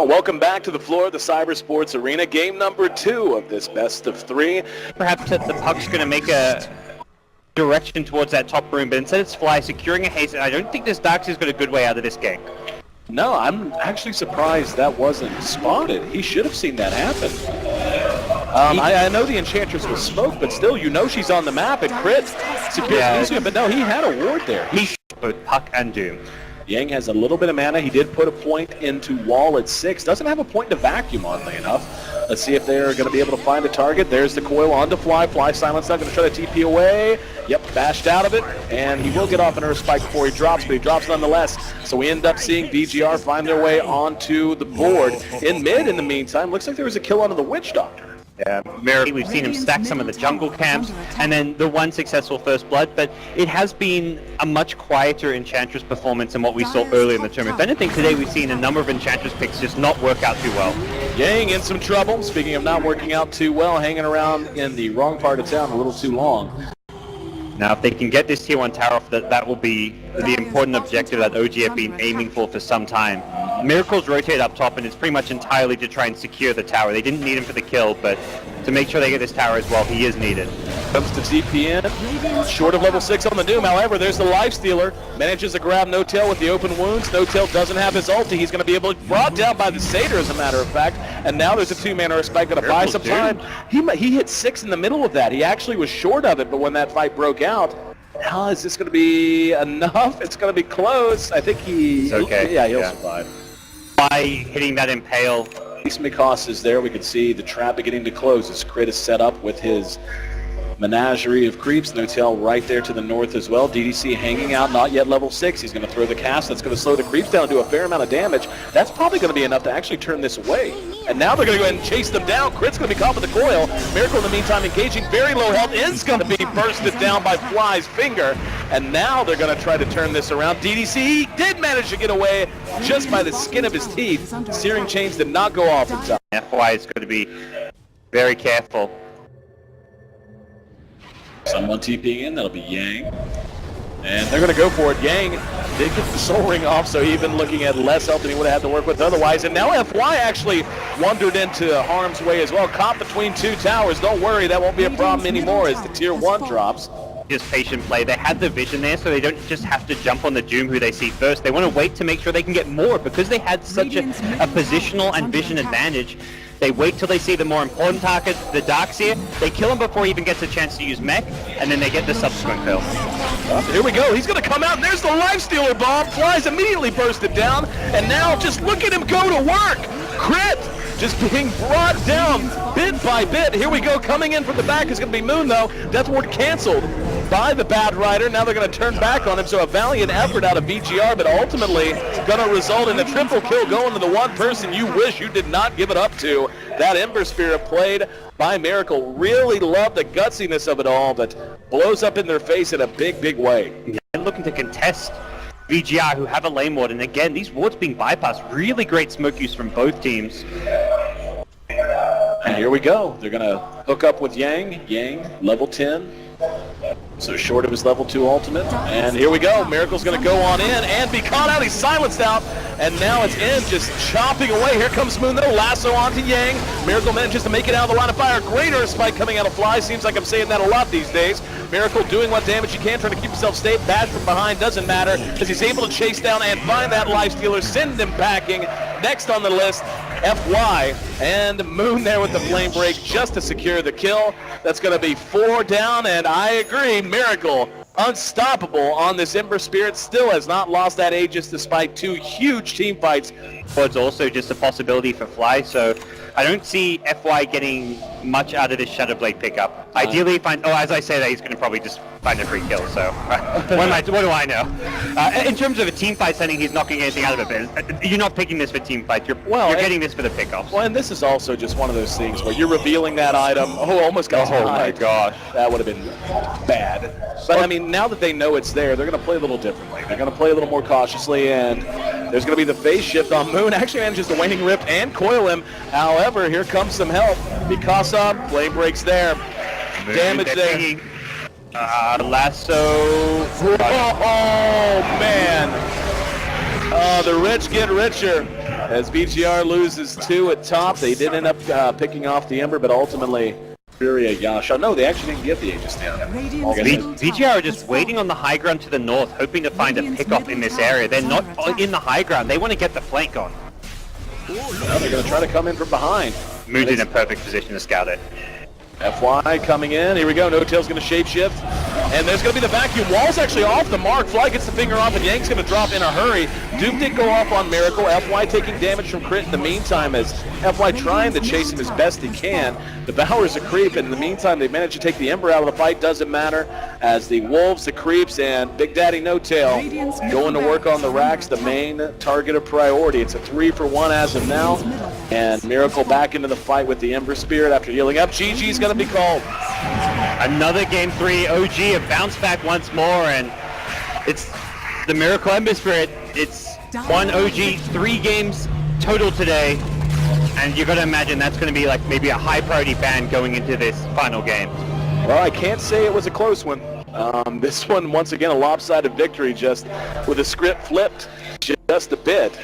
Well, welcome back to the floor of the Cyber Sports Arena, game number 2 of this best of 3. Perhaps the puck's going to make a direction towards that top room, but instead it's Fly securing a haste, and I don't think this Darkseer's got a good way out of this game. No, I'm actually surprised that wasn't spotted. He should have seen that happen. I know the Enchantress was smoked, but still, you know she's on the map, and Crit secures the but no, he had a ward there. He shot both Puck and Doom. Yang has a little bit of mana. He did put a point into wall at 6. Doesn't have a point to vacuum, oddly enough. Let's see if they're going to be able to find a target. There's the coil onto Fly. Fly silenced up, going to try to TP away. Yep, bashed out of it. And he will get off an Earth Spike before he drops, but he drops nonetheless. So we end up seeing VGR find their way onto the board. In mid, in the meantime, looks like there was a kill onto the Witch Doctor. Yeah, we've seen him stack some of the jungle camps, and then the one successful first blood, but it has been a much quieter Enchantress performance than what we saw earlier in the tournament. If anything, today we've seen a number of Enchantress picks just not work out too well. Yang in some trouble. Speaking of not working out too well, hanging around in the wrong part of town a little too long. Now, if they can get this Tier 1 tower off, that will be the important objective that OG have been aiming for some time. Miracle's rotate up top, and it's pretty much entirely to try and secure the tower. They didn't need him for the kill, but to make sure they get this tower as well, he is needed. Comes to TP in, short of level 6 on the Doom. However, there's the Lifestealer. Manages to grab No-Tail with the open wounds. No-Tail doesn't have his ulti. He's going to be able to brought down by the Satyr, as a matter of fact. And now there's a 2-mana Earth Spike going to buy some time. He hit 6 in the middle of that. He actually was short of it, but when that fight broke out, is this going to be enough? It's going to be close. I think he's okay. Yeah, he'll survive. By hitting that Impale. Mikos is there. We can see the trap beginning to close as Crit is set up with his menagerie of creeps. No-Tail right there to the north as well. DDC hanging out, not yet level 6. He's going to throw the cast. That's going to slow the creeps down and do a fair amount of damage. That's probably going to be enough to actually turn this away. And now they're going to go ahead and chase them down. Crit's going to be caught with the coil. Miracle in the meantime engaging very low health is going to be bursted down by Fly's finger. And now they're going to try to turn this around. DDC did manage to get away just by the skin of his teeth. Searing Chains did not go off in time. FY is going to be very careful. Someone TPing in, that'll be Yang. And they're going to go for it. Yang did get the soul ring off, so even looking at less health than he would have had to work with otherwise. And now FY actually wandered into harm's way as well. Caught between 2 towers. Don't worry, that won't be a problem anymore as the Tier 1 drops. Just patient play. They had the vision there, so they don't just have to jump on the Doom who they see first. They want to wait to make sure they can get more because they had such a positional and vision advantage. They wait till they see the more important target, the Darkseer. They kill him before he even gets a chance to use mech, and then they get the subsequent kill. Here we go. He's going to come out, and there's the Lifestealer bomb. Flies immediately bursted down, and now just look at him go to work. Crit just being brought down bit by bit. Here we go. Coming in from the back is going to be Moon, though. Death Ward canceled by the Bad Rider. Now they're going to turn back on him, so a valiant effort out of VGR, but ultimately going to result in a triple kill going to the one person you wish you did not give it up to. That Ember Spirit played by Miracle. Really love the gutsiness of it all, but blows up in their face in a big, big way. And looking to contest VGR, who have a lane ward, and again, these wards being bypassed. Really great smoke use from both teams. And here we go. They're going to hook up with Yang. Yang, level 10. So short of his level 2 ultimate. And here we go. Miracle's going to go on in and be caught out. He's silenced out. And now it's in, just chopping away. Here comes Moon, though. Lasso onto Yang. Miracle manages to make it out of the line of fire. Great Earth Spike coming out of Fly. Seems like I'm saying that a lot these days. Miracle doing what damage he can, trying to keep himself safe. Bash from behind doesn't matter because he's able to chase down and find that Lifestealer, send him packing. Next on the list, FY, and Moon there with the flame break just to secure the kill. That's going to be 4 down, and I agree, Miracle unstoppable on this Ember Spirit. Still has not lost that Aegis despite 2 huge team fights. But it's also just a possibility for Fly, so I don't see FY getting much out of this Shadowblade pickup. Ideally, as I say that, he's going to probably just find a free kill, so what do I know? In terms of a team fight setting, he's not getting anything out of it, but you're not picking this for team fights, you're getting this for the pickoffs. Well, and this is also just one of those things where you're revealing that item. Almost got Oh my gosh. That would have been bad. But I mean, now that they know it's there, they're going to play a little differently. They're going to play a little more cautiously, and there's going to be the phase shift on Moon. Actually manages the Waning Rip and coil him. However, here comes some help. Mikasa, flame breaks there. Moon Damage there. Lasso. Oh, man. The rich get richer. As BGR loses 2 at top, they did end up picking off the Ember, but ultimately Furia Yasha. No, they actually didn't get the Aegis down. VGR are just waiting on the high ground to the north, hoping to find a pickoff in this area. They're not in the high ground. They want to get the flank on. Now they're going to try to come in from behind. Moon's in a perfect position to scout it. FY coming in. Here we go. No Tail's going to shapeshift. And there's going to be the vacuum. Wall's actually off the mark. Fly gets the finger off, and Yang's going to drop in a hurry. Doom did go off on Miracle. FY taking damage from Crit in the meantime as FY trying to chase him as best he can. The Bower's a creep. In the meantime, they managed to take the Ember out of the fight. Doesn't matter as the Wolves, the Creeps, and Big Daddy No Tail going to work on the racks, the main target of priority. It's a 3-for-1 as of now. And Miracle back into the fight with the Ember Spirit after healing up. GG's going to be called. Another Game 3. OG have bounced back once more, and it's the Miracle Ember Spirit. It's 1 OG, 3 games total today, and you're going to imagine that's going to be like maybe a high priority ban going into this final game. Well, I can't say it was a close one. This one, once again, a lopsided victory, just with the script flipped just a bit.